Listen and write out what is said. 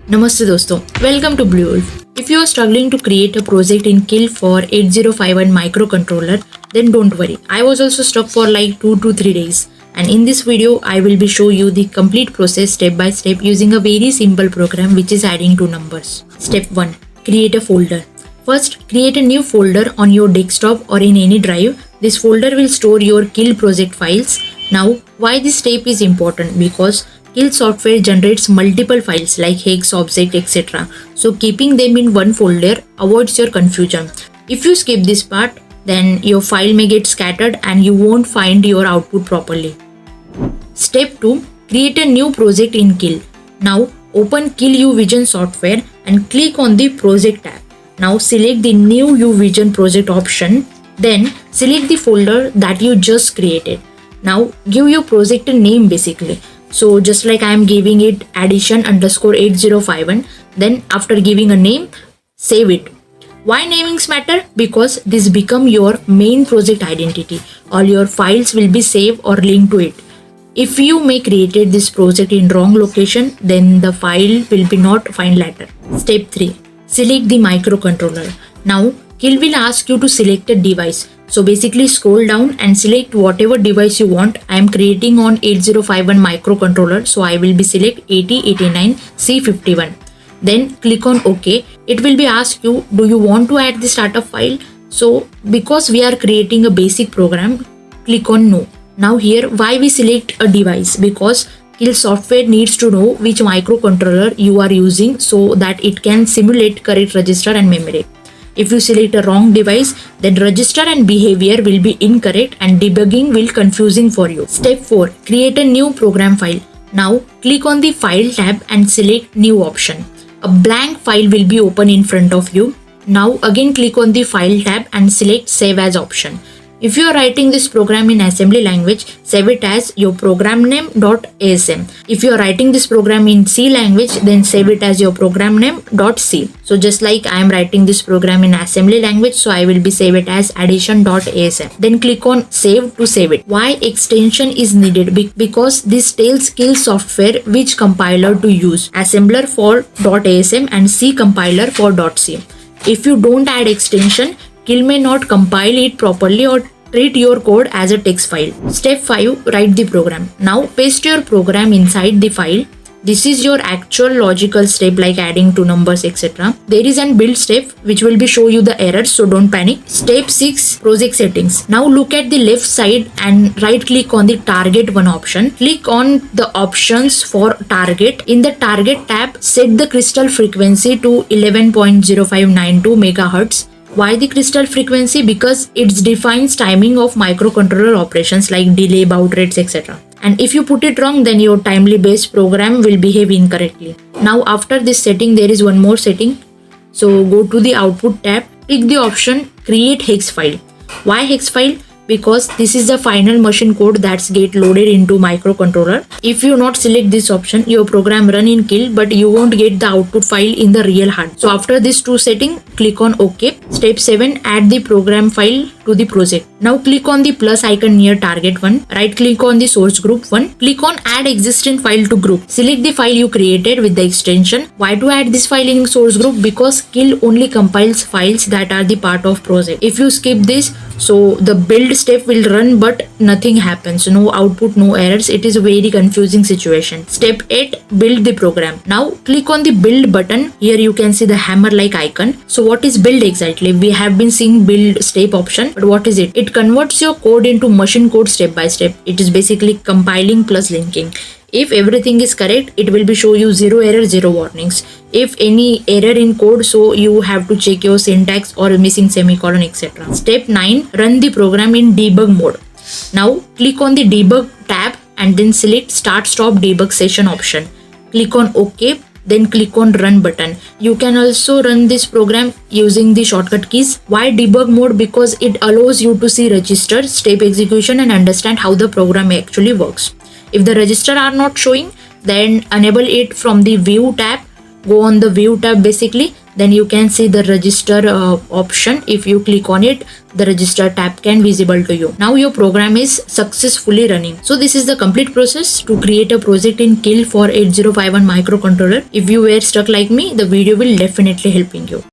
Namaste dosto, welcome to Blue Wolf. If you are struggling to create a project in Keil for 8051 microcontroller, then don't worry. I was also stuck for like 2 to 3 days. And in this video, I will be show you the complete process step by step using a very simple program which is adding two numbers. Step 1. Create a folder. First, create a new folder on your desktop or in any drive. This folder will store your Keil project files. Now, why this step is important? Because Keil software generates multiple files like hex, object, etc. So keeping them in one folder avoids your confusion. If you skip this part, then your file may get scattered and you won't find your output properly. Step 2. Create a new project in Keil. Now open Keil UVision software and click on the project tab. Now select the new UVision project option. Then select the folder that you just created. Now give your project a name basically. So just like I am giving it addition_8051, then after giving a name, save it. Why namings matter? Because this become your main project identity. All your files will be saved or linked to it. If you may created this project in wrong location, then the file will be not find later. Step 3. Select the microcontroller. Now Keil will ask you to select a device. So basically scroll down and select whatever device you want. I am creating on 8051 microcontroller, so I will be select 8089C51. Then click on OK. It will be asked you, do you want to add the startup file? So because we are creating a basic program, click on no. Now here why we select a device? Because Keil software needs to know which microcontroller you are using so that it can simulate correct register and memory. If you select a wrong device, then register and behavior will be incorrect and debugging will confusing for you. Step 4. Create a new program file. Now click on the file tab and select new option. A blank file will be open in front of you. Now again click on the file tab and select save as option. If you are writing this program in assembly language, save it as your program name .asm. If you are writing this program in C language, then save it as your program name .c. So just like I am writing this program in assembly language, so I will be save it as addition.asm. Then click on save to save it. Why extension is needed? Because this tells Keil software which compiler to use. Assembler for .asm and C compiler for .c. If you don't add extension, Keil may not compile it properly or treat your code as a text file. Step 5. Write the program. Now paste your program inside the file. This is your actual logical step like adding two numbers etc. There is an build step which will be show you the errors, so don't panic. Step 6. Project settings. Now look at the left side and right click on the target one option. Click on the options for target. In the target tab, set the crystal frequency to 11.0592 MHz. Why the crystal frequency? Because it defines timing of microcontroller operations like delay, baud rates, etc. And if you put it wrong, then your timely based program will behave incorrectly. Now after this setting, there is one more setting. So go to the output tab, click the option create hex file. Why hex file? Because this is the final machine code that's get loaded into microcontroller. If you not select this option, your program run in Keil, but you won't get the output file in the real hard. So after this two setting, click on OK. Step 7. Add the program file to the project. Now click on the plus icon near target one. Right click on the source group one. Click on add existing file to group. Select the file you created with the extension. Why to add this file in source group? Because Keil only compiles files that are the part of project. If you skip this, so the build step will run but nothing happens, no output, no errors. It is a very confusing situation. Step 8. Build the program. Now click on the build button. Here you can see the hammer like icon. So what is build exactly? We have been seeing build step option, but what is it? It converts your code into machine code step by step. It is basically compiling plus linking. If everything is correct, it will be show you 0 error, 0 warnings. If any error in code, so you have to check your syntax or missing semicolon etc. Step 9. Run the program in debug mode. Now click on the debug tab and then select start stop debug session option. Click on OK. Then click on run button. You can also run this program using the shortcut keys. Why debug mode? Because it allows you to see register, step execution and understand how the program actually works. If the register are not showing, then enable it from the view tab. Go on the view tab basically, then you can see the register option. If you click on it, the register tab can visible to you. Now your program is successfully running. So this is the complete process to create a project in Keil for 8051 microcontroller. If you were stuck like me, the video will definitely helping you.